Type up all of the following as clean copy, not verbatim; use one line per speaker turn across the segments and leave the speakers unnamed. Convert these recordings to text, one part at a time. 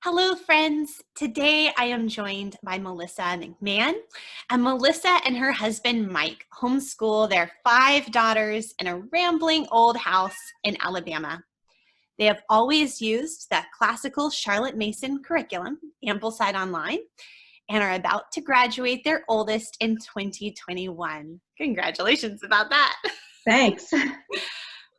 Hello, friends. Today I am joined by Melissa McMahan. And Melissa and her husband, Mike, homeschool their 5 daughters in a rambling old house in Alabama. They have always used the classical Charlotte Mason curriculum, Ambleside Online, and are about to graduate their oldest in 2021. Congratulations about that.
Thanks.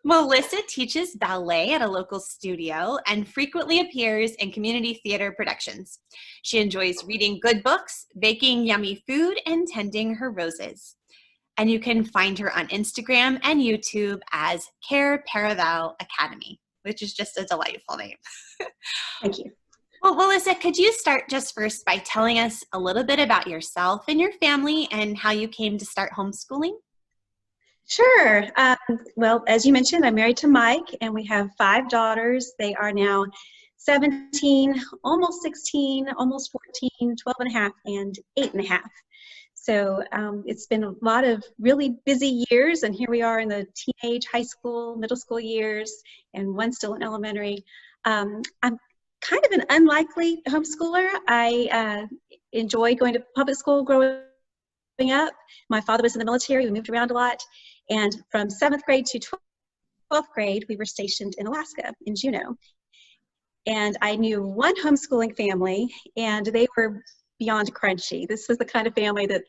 Melissa teaches ballet at a local studio and frequently appears in community theater productions. She enjoys reading good books, baking yummy food, and tending her roses. And you can find her on Instagram and YouTube as Care Paravel Academy, which is just a delightful name.
Thank you.
Well, Melissa, could you start just first by telling us a little bit about yourself and your family and how you came to start homeschooling?
Sure. Well, as you mentioned, I'm married to Mike, and we have 5 daughters. They are now 17, almost 16, almost 14, 12 and a half, and 8 and a half. So it's been a lot of really busy years, and here we are in the teenage, high school, middle school years, and one still in elementary. I'm kind of an unlikely homeschooler. I enjoyed going to public school growing up. My father was in the military. We moved around a lot. And from 7th grade to 12th grade, we were stationed in Alaska, in Juneau. And I knew one homeschooling family, and they were beyond crunchy. This was the kind of family that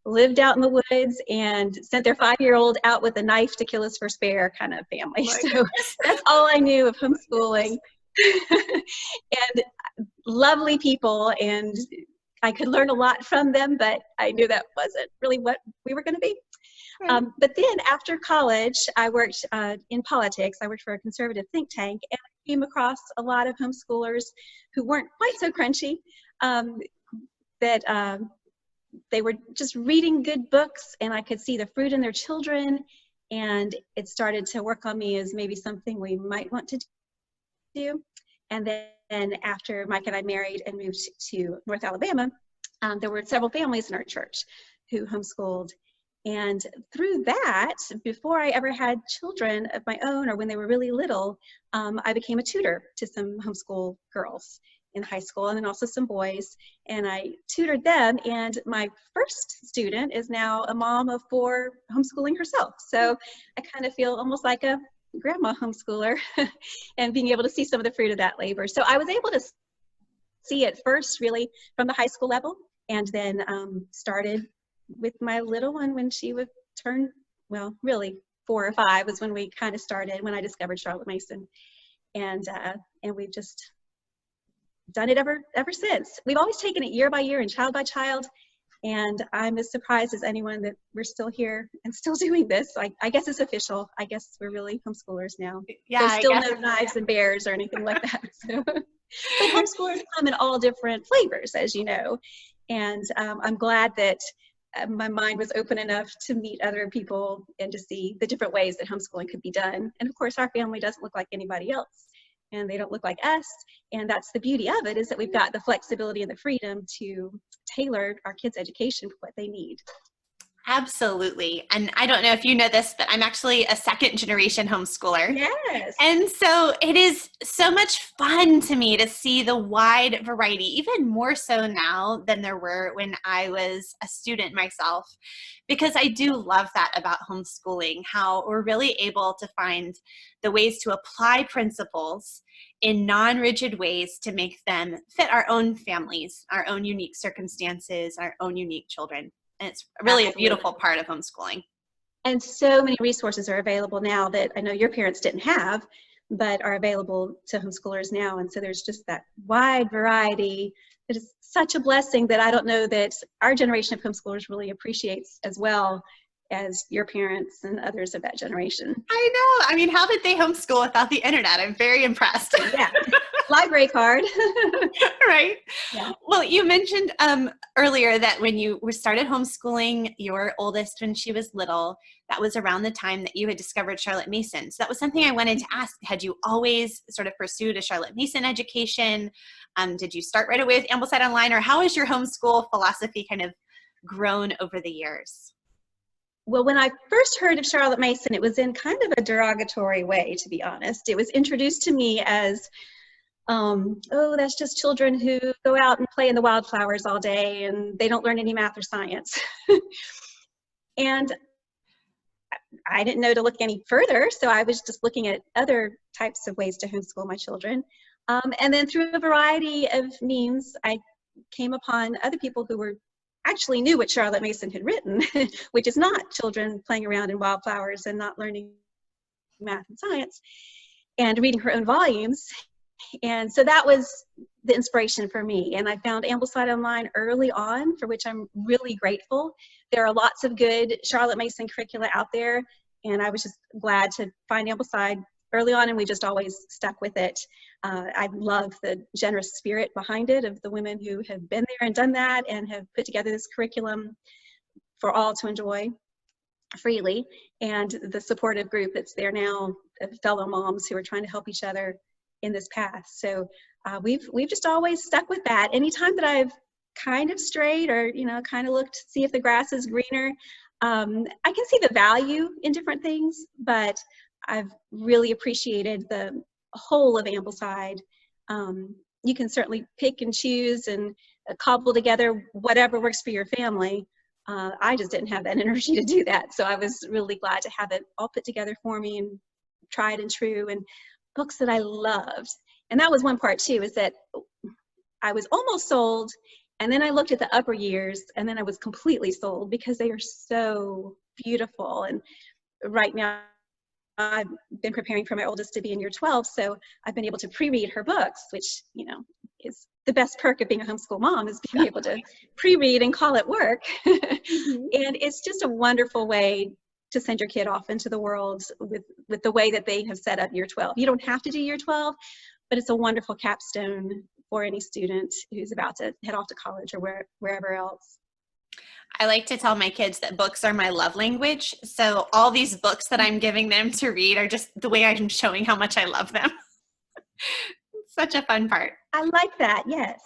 lived out in the woods and sent their 5-year-old out with a knife to kill his first bear kind of family. So that's all I knew of homeschooling. And lovely people, and I could learn a lot from them, but I knew that wasn't really what we were going to be. But then after college, I worked in politics. I worked for a conservative think tank, and I came across a lot of homeschoolers who weren't quite so crunchy, that they were just reading good books, and I could see the fruit in their children, and it started to work on me as maybe something we might want to do. And then after Mike and I married and moved to North Alabama, there were several families in our church who homeschooled. And through that, before I ever had children of my own or when they were really little, I became a tutor to some homeschool girls in high school and then also some boys. And I tutored them. And my first student is now a mom of 4 homeschooling herself. So I kind of feel almost like a grandma homeschooler and being able to see some of the fruit of that labor. So I was able to see it first really from the high school level, and then started with my little one when she would turn, well, really 4 or 5 was when we kind of started, when I discovered Charlotte Mason. And we've just done it ever since. We've always taken it year by year and child by child. And I'm as surprised as anyone that we're still here and still doing this. I guess it's official. I guess we're really homeschoolers now.
Yeah,
There's still no knives and bears or anything like that. So. But homeschoolers come in all different flavors, as you know. And I'm glad that my mind was open enough to meet other people and to see the different ways that homeschooling could be done. And of course, our family doesn't look like anybody else, and they don't look like us. And that's the beauty of it, is that we've got the flexibility and the freedom to tailor our kids' education for what they need.
Absolutely. And I don't know if you know this, but I'm actually a 2nd-generation homeschooler.
Yes.
And so it is so much fun to me to see the wide variety, even more so now than there were when I was a student myself, because I do love that about homeschooling, how we're really able to find the ways to apply principles in non-rigid ways to make them fit our own families, our own unique circumstances, our own unique children. And it's really a beautiful part of homeschooling.
And so many resources are available now that I know your parents didn't have, but are available to homeschoolers now. And so there's just that wide variety. It is such a blessing that I don't know that our generation of homeschoolers really appreciates as well as your parents and others of that generation.
I know. I mean, how did they homeschool without the internet? I'm very impressed.
Yeah. Library card.
Right.
Yeah.
Well, you mentioned earlier that when you started homeschooling your oldest when she was little, that was around the time that you had discovered Charlotte Mason. So that was something I wanted to ask. Had you always sort of pursued a Charlotte Mason education? Did you start right away with Ambleside Online, or how has your homeschool philosophy kind of grown over the years?
Well, when I first heard of Charlotte Mason, it was in kind of a derogatory way, to be honest. It was introduced to me as Oh, that's just children who go out and play in the wildflowers all day and they don't learn any math or science. And I didn't know to look any further, so I was just looking at other types of ways to homeschool my children. And then through a variety of means, I came upon other people who were actually knew what Charlotte Mason had written, which is not children playing around in wildflowers and not learning math and science, and reading her own volumes. And so that was the inspiration for me. And I found Ambleside Online early on, for which I'm really grateful. There are lots of good Charlotte Mason curricula out there, and I was just glad to find Ambleside early on, and we just always stuck with it. I love the generous spirit behind it of the women who have been there and done that and have put together this curriculum for all to enjoy freely, and the supportive group that's there now of fellow moms who are trying to help each other in this path. So we've just always stuck with that. Anytime that I've kind of strayed or kind of looked to see if the grass is greener, I can see the value in different things, but I've really appreciated the whole of Ambleside. You can certainly pick and choose and cobble together whatever works for your family. I just didn't have that energy to do that, so I was really glad to have it all put together for me and tried and true, and books that I loved. And that was one part too, is that I was almost sold, and then I looked at the upper years, and then I was completely sold because they are so beautiful. And right now I've been preparing for my oldest to be in year 12, so I've been able to pre-read her books, which is the best perk of being a homeschool mom, is being able to pre-read and call it work. And it's just a wonderful way to send your kid off into the world with the way that they have set up year 12. You don't have to do year 12, but it's a wonderful capstone for any student who's about to head off to college or wherever else.
I like to tell my kids that books are my love language. So all these books that I'm giving them to read are just the way I'm showing how much I love them. Such a fun part.
I like that, yes.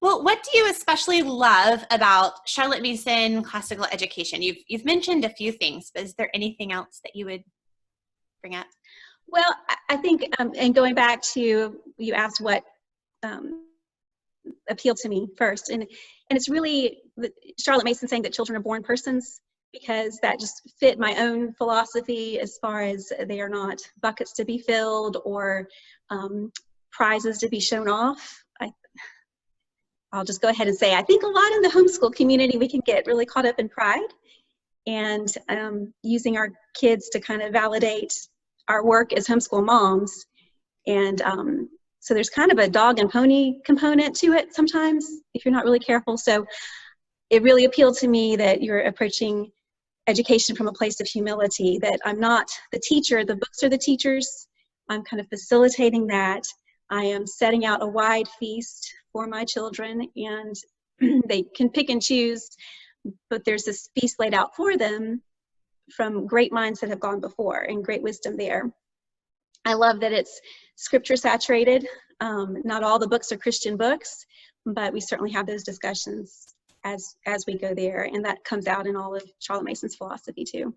Well, what do you especially love about Charlotte Mason classical education? You've mentioned a few things, but is there anything else that you would bring up?
Well, I think, and going back to, you asked what appealed to me first, and it's really Charlotte Mason saying that children are born persons, because that just fit my own philosophy as far as they are not buckets to be filled or prizes to be shown off. I'll just go ahead and say, I think a lot in the homeschool community, we can get really caught up in pride and using our kids to kind of validate our work as homeschool moms. And so there's kind of a dog and pony component to it sometimes if you're not really careful. So it really appealed to me that you're approaching education from a place of humility, that I'm not the teacher, the books are the teachers. I'm kind of facilitating that. I am setting out a wide feast for my children, and they can pick and choose, but there's this feast laid out for them from great minds that have gone before and great wisdom there. I love that it's scripture saturated. Not all the books are Christian books, but we certainly have those discussions as we go there, and that comes out in all of Charlotte Mason's philosophy too.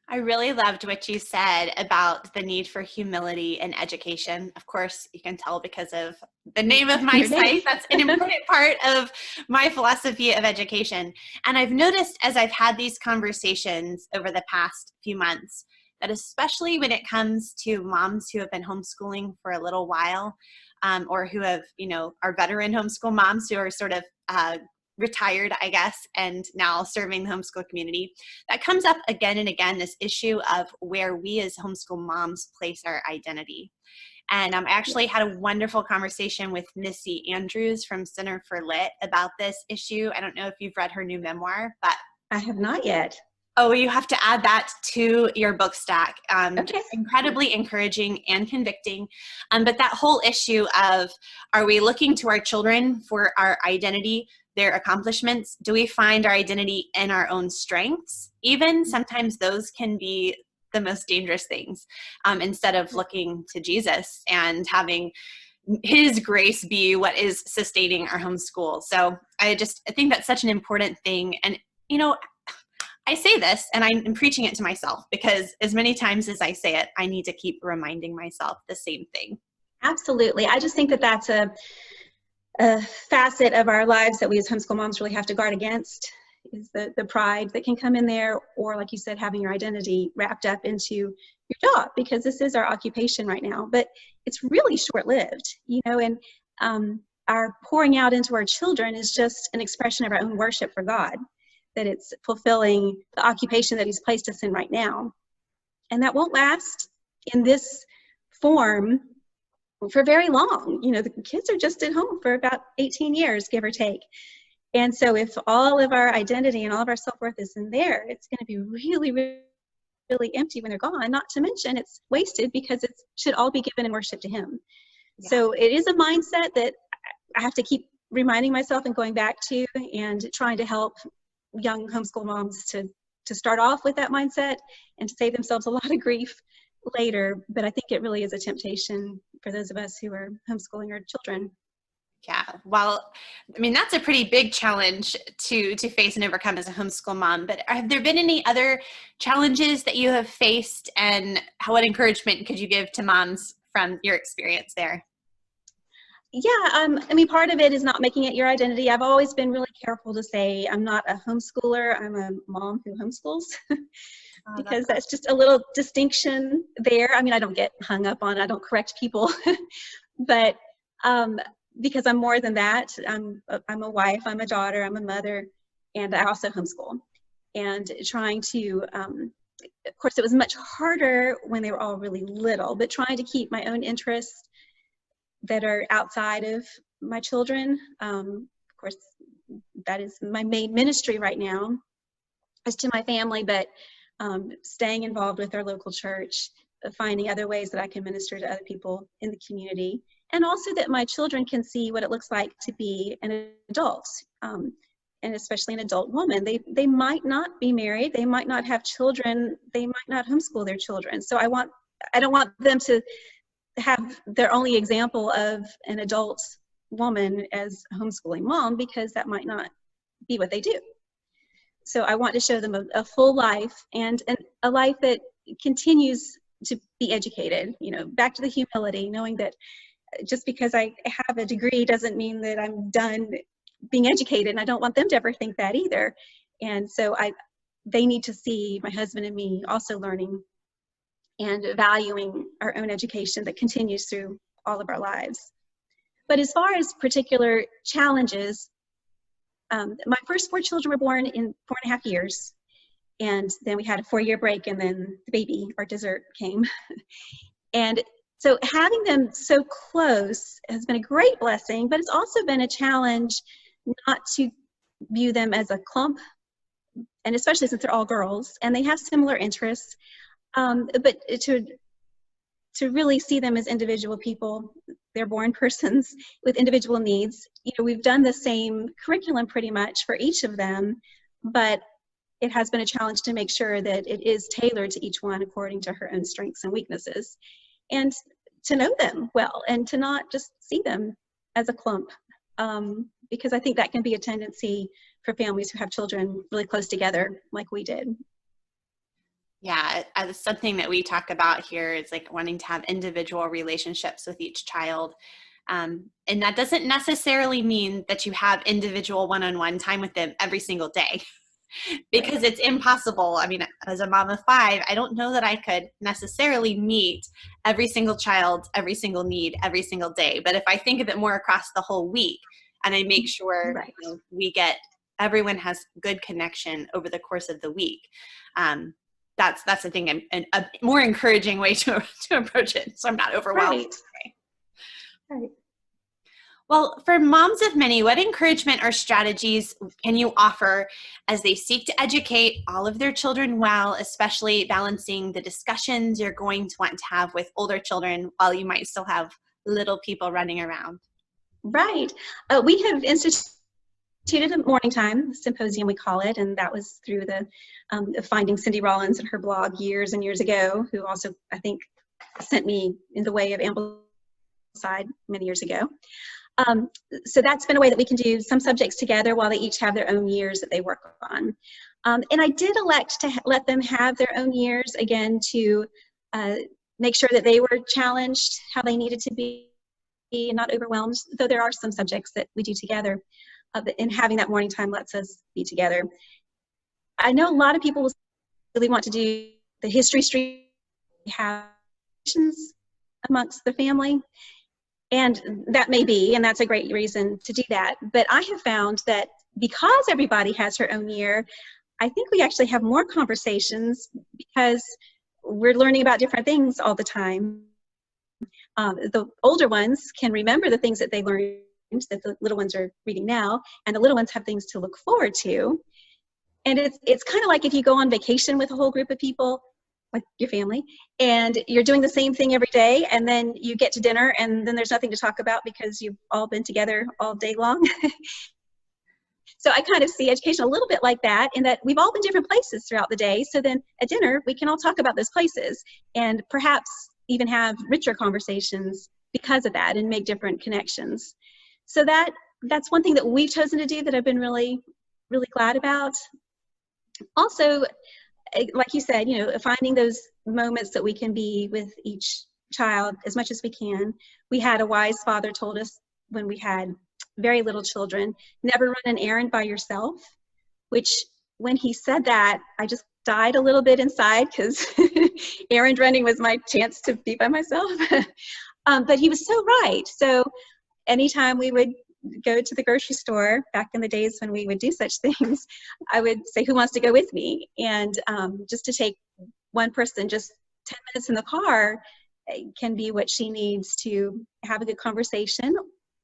I really loved what you said about the need for humility in education. Of course, you can tell because of the name of my site. That's an important part of my philosophy of education. And I've noticed as I've had these conversations over the past few months, that especially when it comes to moms who have been homeschooling for a little while, or who have, are veteran homeschool moms who are sort of retired, I guess, and now serving the homeschool community, that comes up again and again, this issue of where we as homeschool moms place our identity. And I actually had a wonderful conversation with Missy Andrews from Center for Lit about this issue. I don't know if you've read her new memoir, but
I have not yet.
Oh, you have to add that to your book stack.
Okay.
Just incredibly encouraging and convicting. But that whole issue of, are we looking to our children for our identity, their accomplishments? Do we find our identity in our own strengths? Even sometimes those can be the most dangerous things, instead of looking to Jesus and having his grace be what is sustaining our homeschool. So I think that's such an important thing. And, I say this and I'm preaching it to myself, because as many times as I say it, I need to keep reminding myself the same thing.
Absolutely. I just think that that's a facet of our lives that we as homeschool moms really have to guard against, is the pride that can come in there, or like you said, having your identity wrapped up into your job, because this is our occupation right now. But it's really short-lived, and our pouring out into our children is just an expression of our own worship for God, that it's fulfilling the occupation that He's placed us in right now. And that won't last in this form for very long. The kids are just at home for about 18 years, give or take. And so if all of our identity and all of our self-worth is in there, it's going to be really, really, really empty when they're gone. Not to mention it's wasted, because it should all be given in worship to Him. Yeah. So it is a mindset that I have to keep reminding myself and going back to, and trying to help young homeschool moms to start off with that mindset and to save themselves a lot of grief later. But I think it really is a temptation for those of us who are homeschooling our children.
Yeah, well, I mean, that's a pretty big challenge to face and overcome as a homeschool mom. But have there been any other challenges that you have faced, and what encouragement could you give to moms from your experience there?
Yeah, I mean, part of it is not making it your identity. I've always been really careful to say I'm not a homeschooler, I'm a mom who homeschools. Because that's just a little distinction there. I mean, I don't get hung up on it, I don't correct people, but because I'm more than that. I'm a wife, I'm a daughter, I'm a mother, and I also homeschool. And trying to, of course, it was much harder when they were all really little, but trying to keep my own interests that are outside of my children. Of course, that is my main ministry right now, is to my family, but staying involved with our local church, finding other ways that I can minister to other people in the community, and also that my children can see what it looks like to be an adult, and especially an adult woman. They might not be married, they might not have children, they might not homeschool their children. So I don't want them to have their only example of an adult woman as a homeschooling mom, because that might not be what they do. So I want to show them a full life, and a life that continues to be educated, back to the humility, knowing that just because I have a degree doesn't mean that I'm done being educated, and I don't want them to ever think that either. And so they need to see my husband and me also learning and valuing our own education that continues through all of our lives. But as far as particular challenges, my first 4 children were born in 4.5 years, and then we had a 4-year break, and then the baby, our dessert, came. And so having them so close has been a great blessing, but it's also been a challenge not to view them as a clump, and especially since they're all girls and they have similar interests, but to really see them as individual people. They're born persons with individual needs. We've done the same curriculum pretty much for each of them, but it has been a challenge to make sure that it is tailored to each one according to her own strengths and weaknesses, and to know them well, and to not just see them as a clump, because I think that can be a tendency for families who have children really close together like we did.
Yeah, it's something that we talk about here is like wanting to have individual relationships with each child. And that doesn't necessarily mean that you have individual one-on-one time with them every single day, because it's impossible. I mean, as a mom of 5, I don't know that I could necessarily meet every single child, every single need, every single day. But if I think of it more across the whole week, and I make sure everyone has good connection over the course of the week, that's I think a more encouraging way to approach it, so I'm not overwhelmed.
Right.
Well, for moms of many, what encouragement or strategies can you offer as they seek to educate all of their children well, especially balancing the discussions you're going to want to have with older children while you might still have little people running around?
Right. We have instituted a morning time symposium, we call it, and that was through the Finding Cindy Rollins and her blog years and years ago, who also, I think, sent me in the way of Ambleside many years ago. So that's been a way that we can do some subjects together while they each have their own years that they work on. And I did elect to let them have their own years, again, to make sure that they were challenged how they needed to be, and not overwhelmed, though there are some subjects that we do together, and having that morning time lets us be together. I know a lot of people will really want to do the history stream, have amongst the family, and that may be, and that's a great reason to do that. But I have found that because everybody has her own year, I think we actually have more conversations because we're learning about different things all the time. The older ones can remember the things that they learned that the little ones are reading now, and the little ones have things to look forward to. And it's kind of like if you go on vacation with a whole group of people, like your family, and you're doing the same thing every day, and then you get to dinner, and then there's nothing to talk about because you've all been together all day long. So I kind of see education a little bit like that, in that we've all been different places throughout the day. So then at dinner, we can all talk about those places and perhaps even have richer conversations because of that and make different connections. So that's one thing that we've chosen to do that I've been really, really glad about. Also, like you said, finding those moments that we can be with each child as much as we can. We had a wise father told us when we had very little children, never run an errand by yourself, which when he said that, I just died a little bit inside because errand running was my chance to be by myself. But he was so right. So anytime we would go to the grocery store, back in the days when we would do such things, I would say, who wants to go with me? And just to take one person, just 10 minutes in the car can be what she needs to have a good conversation.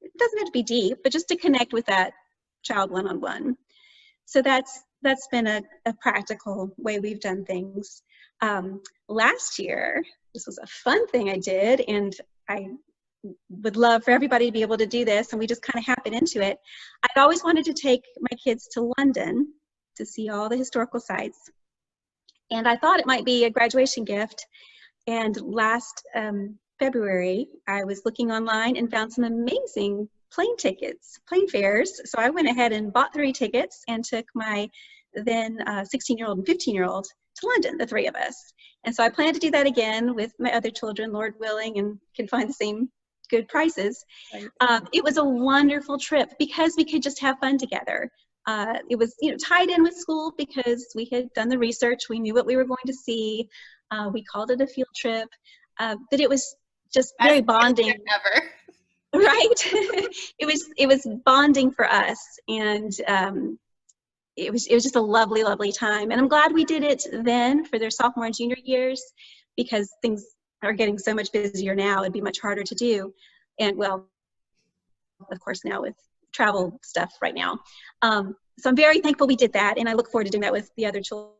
It doesn't have to be deep, but just to connect with that child one-on-one. So that's been a practical way we've done things. Last year, this was a fun thing I did, and I would love for everybody to be able to do this, and we just kind of happened into it. I'd always wanted to take my kids to London to see all the historical sites, and I thought it might be a graduation gift. And last February, I was looking online and found some amazing plane fares. So I went ahead and bought 3 tickets and took my then 16-year-old and 15-year-old to London, the 3 of us. And so I plan to do that again with my other children, Lord willing, and can find the same good prices. Right. It was a wonderful trip because we could just have fun together. It was tied in with school because we had done the research. We knew what we were going to see. We called it a field trip, but it was just very bonding.
Ever.
Right. It was bonding for us, and it was just a lovely, lovely time. And I'm glad we did it then for their sophomore and junior years, because things are getting so much busier now. It'd be much harder to do. And well, of course, now with travel stuff right now. So I'm very thankful we did that, and I look forward to doing that with the other children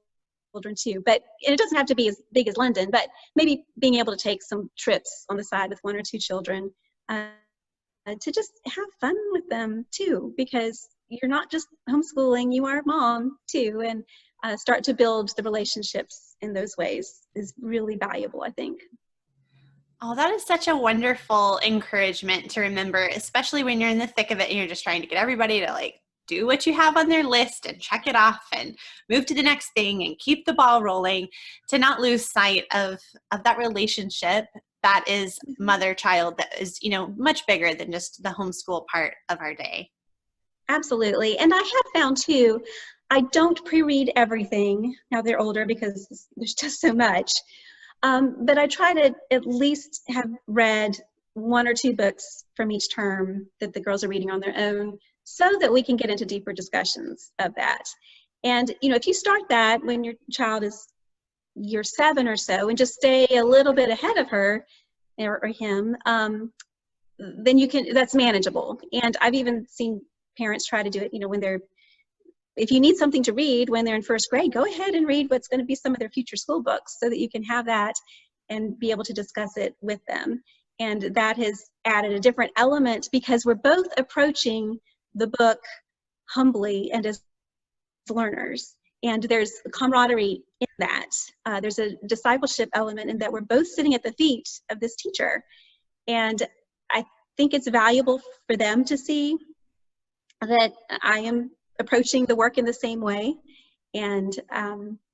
too. But it doesn't have to be as big as London, but maybe being able to take some trips on the side with 1 or 2 children to just have fun with them too, because you're not just homeschooling, you are mom too, and start to build the relationships in those ways is really valuable, I think.
Oh, that is such a wonderful encouragement to remember, especially when you're in the thick of it and you're just trying to get everybody to do what you have on their list and check it off and move to the next thing and keep the ball rolling, to not lose sight of that relationship that is mother-child, that is, much bigger than just the homeschool part of our day.
Absolutely. And I have found too, I don't pre-read everything now they're older because there's just so much. But I try to at least have read 1 or 2 books from each term that the girls are reading on their own, so that we can get into deeper discussions of that. And, if you start that when your child is year 7 or so, and just stay a little bit ahead of her or him, then that's manageable. And I've even seen parents try to do it, if you need something to read when they're in 1st grade, go ahead and read what's going to be some of their future school books so that you can have that and be able to discuss it with them. And that has added a different element because we're both approaching the book humbly and as learners. And there's camaraderie in that. There's a discipleship element in that we're both sitting at the feet of this teacher. And I think it's valuable for them to see that I am approaching the work in the same way. And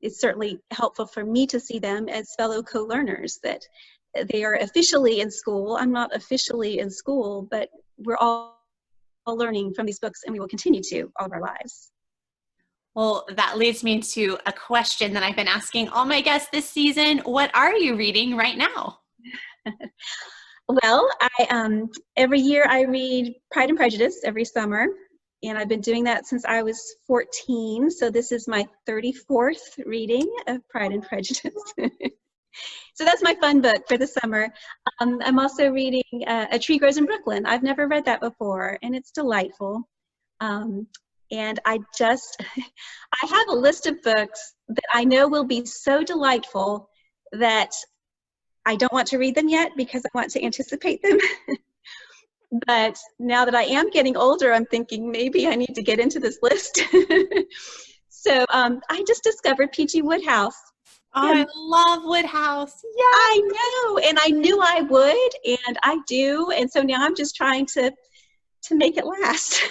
it's certainly helpful for me to see them as fellow co-learners, that they are officially in school. I'm not officially in school, but we're all learning from these books, and we will continue to all of our lives.
Well, that leads me to a question that I've been asking all my guests this season. What are you reading right now?
Well, every year I read Pride and Prejudice every summer, and I've been doing that since I was 14. So this is my 34th reading of Pride and Prejudice. So that's my fun book for the summer. I'm also reading A Tree Grows in Brooklyn. I've never read that before, and it's delightful. And I have a list of books that I know will be so delightful that I don't want to read them yet because I want to anticipate them. But now that I am getting older, I'm thinking maybe I need to get into this list. So I just discovered P.G. Wodehouse.
Oh, I love Wodehouse. Yeah,
I know, and I knew I would, and I do, and so now I'm just trying to make it last.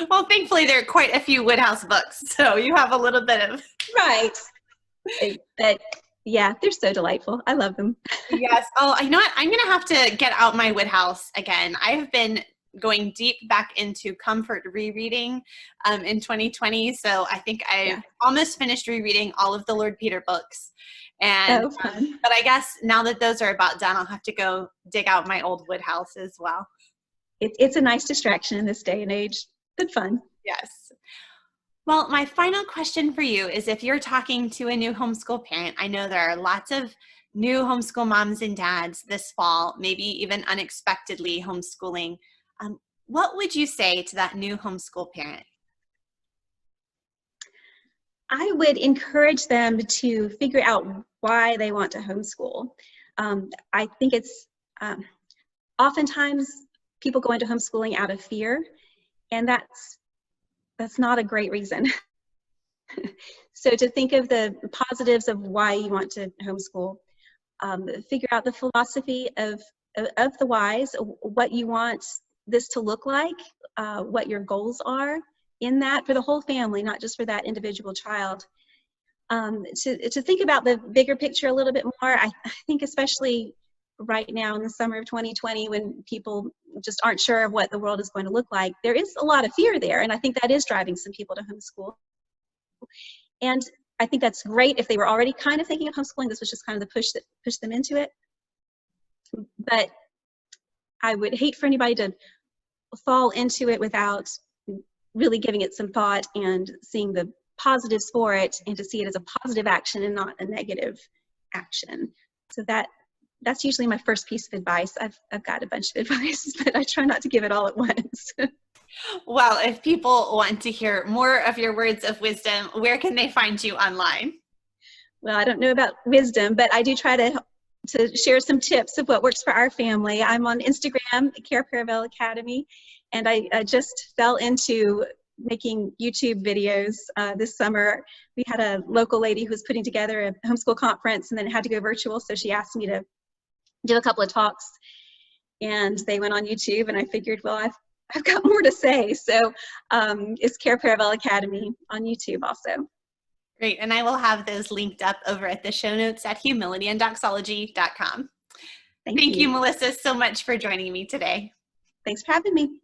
Well, thankfully there are quite a few Wodehouse books, so you have a little bit of
Right. But yeah, they're so delightful. I love them.
Yes. Oh, you know what? I'm gonna have to get out my Wodehouse again. I have been going deep back into comfort rereading in 2020. So I think I've almost finished rereading all of the Lord Peter books. And
fun.
but I guess now that those are about done, I'll have to go dig out my old Wodehouse as well.
It's a nice distraction in this day and age. Good fun.
Yes. Well, my final question for you is, if you're talking to a new homeschool parent, I know there are lots of new homeschool moms and dads this fall, maybe even unexpectedly homeschooling. What would you say to that new homeschool parent?
I would encourage them to figure out why they want to homeschool. I think it's oftentimes people go into homeschooling out of fear, and that's not a great reason. So to think of the positives of why you want to homeschool, figure out the philosophy of the whys, what you want this to look like, what your goals are in that for the whole family, not just for that individual child. To think about the bigger picture a little bit more, I think especially right now in the summer of 2020, when people just aren't sure of what the world is going to look like, there is a lot of fear there, and I think that is driving some people to homeschool. And I think that's great if they were already kind of thinking of homeschooling. This was just kind of the push that pushed them into it. But I would hate for anybody to fall into it without really giving it some thought and seeing the positives for it, and to see it as a positive action and not a negative action. So that's usually my first piece of advice. I've got a bunch of advice, but I try not to give it all at once.
Well, if people want to hear more of your words of wisdom, where can they find you online?
Well, I don't know about wisdom, but I do try to share some tips of what works for our family. I'm on Instagram, Care Paravel Academy, and I just fell into making YouTube videos this summer. We had a local lady who was putting together a homeschool conference, and then it had to go virtual, so she asked me to do a couple of talks, and they went on YouTube, and I figured, well, I've got more to say, so it's Care Paravel Academy on YouTube also.
Great, and I will have those linked up over at the show notes at humilityanddoxology.com. Thank you, Melissa, so much for joining me today.
Thanks for having me.